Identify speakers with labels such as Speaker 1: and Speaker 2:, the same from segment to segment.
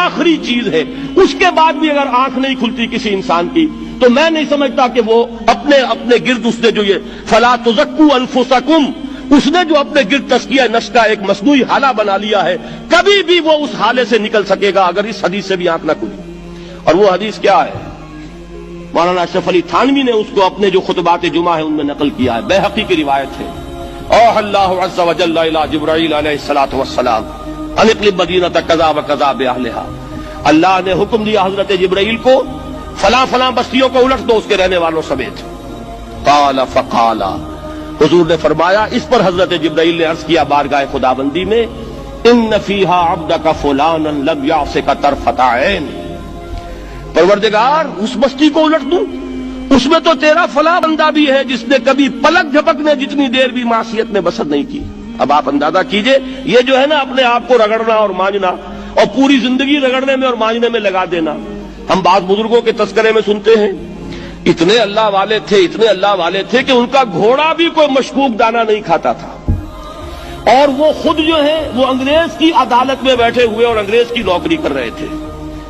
Speaker 1: آخری چیز ہے، اس کے بعد بھی اگر آنکھ نہیں کھلتی کسی انسان کی تو میں نہیں سمجھتا کہ وہ اپنے گرد اس نے جو یہ فلا تزکوا انفسکم، اس نے جو اپنے گرد تزکیہ نفس کا ایک مصنوعی حالہ بنا لیا ہے، کبھی بھی وہ اس حالے سے نکل سکے گا اگر اس حدیث سے بھی آنکھ نہ کھلی۔ اور وہ حدیث کیا ہے؟ مولانا اشرف علی تھانوی نے اس کو اپنے جو خطبات جمعہ ہیں ان میں نقل کیا ہے، بیہقی کی روایت ہے۔ اوحى اللہ عز وجل الى جبرائیل علیہ الصلوۃ والسلام ان اقلب مدینۃ کذا وکذا باہلھا، اللہ نے حکم دیا حضرت جبرائیل کو فلاں فلاں بستیوں کو الٹ دو اس کے رہنے والوں سمیت۔ قال فقال، حضور نے فرمایا، اس پر حضرت جبرائیل نے عرض کیا بارگاہ خداوندی میں، ان فیہا عبدک فلانا لم یعصک طرفۃ عین، پروردگار اس بستی کو الٹ دوں، اس میں تو تیرا فلاں بندہ بھی ہے جس نے کبھی پلک جھپکنے جتنی دیر بھی معصیت میں بسر نہیں کی۔ اب آپ اندازہ کیجئے، یہ جو ہے نا اپنے آپ کو رگڑنا اور مانجنا اور پوری زندگی رگڑنے میں اور مانجنے میں لگا دینا، ہم بعض بزرگوں کے تذکرے میں سنتے ہیں اتنے اللہ والے تھے کہ ان کا گھوڑا بھی کوئی مشکوک دانہ نہیں کھاتا تھا، اور وہ خود جو ہے وہ انگریز کی عدالت میں بیٹھے ہوئے اور انگریز کی نوکری کر رہے تھے۔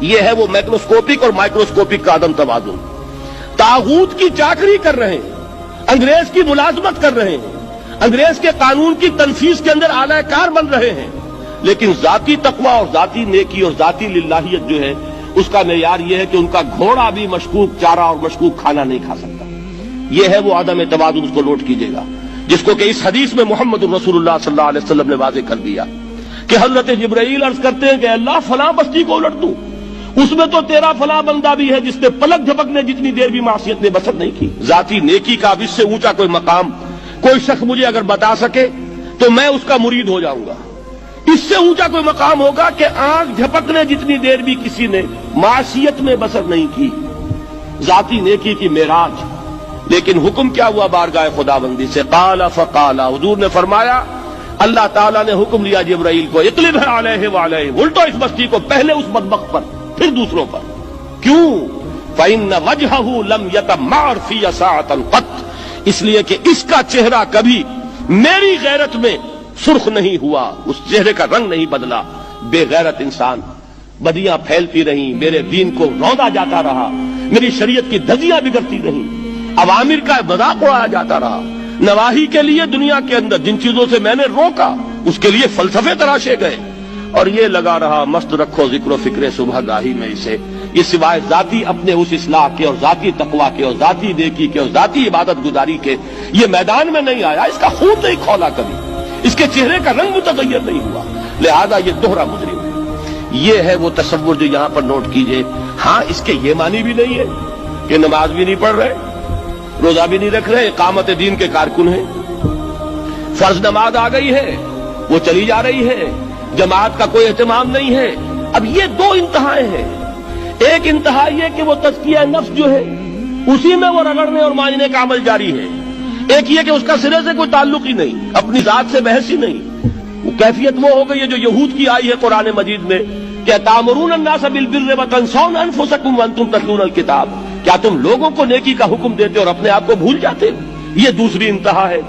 Speaker 1: یہ ہے وہ میکروسکوپک اور مائکروسکوپک کا عدم توازن، طاغوت کی چاکری کر رہے ہیں، انگریز کی ملازمت کر رہے ہیں، انگریز کے قانون کی تنفیذ کے اندر اعلی کار بن رہے ہیں، لیکن ذاتی تقوی اور ذاتی نیکی اور ذاتی للہیت جو ہے اس کا معیار یہ ہے کہ ان کا گھوڑا بھی مشکوک چارہ اور مشکوک کھانا نہیں کھا سکتا۔ یہ ہے وہ عدم توازن، اس کو نوٹ کیجئے گا، جس کو کہ اس حدیث میں محمد رسول اللہ صلی اللہ علیہ وسلم نے واضح کر دیا کہ حضرت جبرائیل عرض کرتے ہیں کہ اللہ فلاں بستی کو الٹ دوں، اس میں تو تیرا فلاں بندہ بھی ہے جس نے پلک جھپکنے جتنی دیر بھی معصیت میں بسر نہیں کی۔ ذاتی نیکی کا اب اس سے اونچا کوئی مقام کوئی شخص مجھے اگر بتا سکے تو میں اس کا مرید ہو جاؤں گا۔ اس سے اونچا کوئی مقام ہوگا کہ آنکھ جھپکنے جتنی دیر بھی کسی نے معصیت میں بسر نہیں کی، ذاتی نیکی کی معراج۔ لیکن حکم کیا ہوا بارگاہ خداوندی سے؟ قال فقال، حضور نے فرمایا، اللہ تعالیٰ نے حکم لیا جبرائیل کو، اقلب علیہ وعلیہ، الٹو اس بستی کو، پہلے اس بدبخت پر پھر دوسروں پر۔ کیوں؟ فإن وجهه لم يتمعر في ساعة قط، اس لیے کہ اس کا چہرہ کبھی میری غیرت میں سرخ نہیں ہوا، اس چہرے کا رنگ نہیں بدلا۔ بے غیرت انسان، بدیاں پھیلتی رہیں، میرے دین کو روندا جاتا رہا، میری شریعت کی دھجیاں بگڑتی رہیں، عوامر کا مذاق اڑایا جاتا رہا، نواہی کے لیے دنیا کے اندر جن چیزوں سے میں نے روکا اس کے لیے فلسفے تراشے گئے، اور یہ لگا رہا مست رکھو ذکر و فکر صبح گاہی میں اسے، یہ سوائے ذاتی اپنے اس اصلاح کے اور ذاتی تقوی کے اور ذاتی نیکی کے اور ذاتی عبادت گزاری کے یہ میدان میں نہیں آیا، اس کا خون نہیں کھولا کبھی، اس کے چہرے کا رنگ متغیر نہیں ہوا، لہذا یہ دوہرا مجرم ہے۔ یہ ہے وہ تصور جو یہاں پر نوٹ کیجئے۔ ہاں، اس کے یہ معنی بھی نہیں ہے کہ نماز بھی نہیں پڑھ رہے، روزہ بھی نہیں رکھ رہے، اقامت دین کے کارکن ہیں، فرض نماز آ گئی ہے وہ چلی جا رہی ہے، جماعت کا کوئی اہتمام نہیں ہے۔ اب یہ دو انتہائیں ہیں، ایک انتہا یہ کہ وہ تزکیہ نفس جو ہے اسی میں وہ رگڑنے اور مانجنے کا عمل جاری ہے، ایک یہ کہ اس کا سرے سے کوئی تعلق ہی نہیں، اپنی ذات سے بحث ہی نہیں۔ وہ کیفیت وہ ہو گئی ہے جو یہود کی آئی ہے قرآن مجید میں کہ تامرون الناس بالبر وتنسون انفسکم وانتم تتلون الکتاب، کیا تم لوگوں کو نیکی کا حکم دیتے اور اپنے آپ کو بھول جاتے ہو؟ یہ دوسری انتہا ہے۔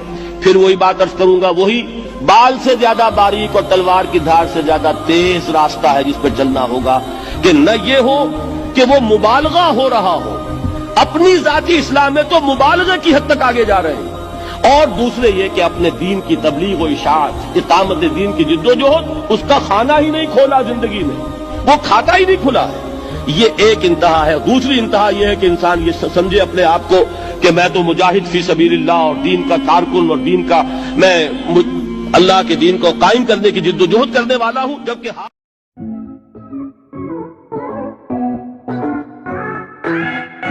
Speaker 1: پھر وہی بات عرض کروں گا، وہی بال سے زیادہ باریک اور تلوار کی دھار سے زیادہ تیز راستہ ہے جس پہ چلنا ہوگا کہ نہ یہ ہو کہ وہ مبالغہ ہو رہا ہو، اپنی ذاتی اصلاح میں تو مبالغہ کی حد تک آگے جا رہے ہیں، اور دوسرے یہ کہ اپنے دین کی تبلیغ و اشاعت، اقامت دین کی جدوجہد، اس کا کھانا ہی نہیں کھولا زندگی میں، وہ کھاتا ہی نہیں کھلا ہے۔ یہ ایک انتہا ہے۔ دوسری انتہا یہ ہے کہ انسان یہ سمجھے اپنے آپ کو کہ میں تو مجاہد فی سبیل اللہ اور دین کا کارکن اور دین کا میں اللہ کے دین کو قائم کرنے کی جدوجہد کرنے والا ہوں، جبکہ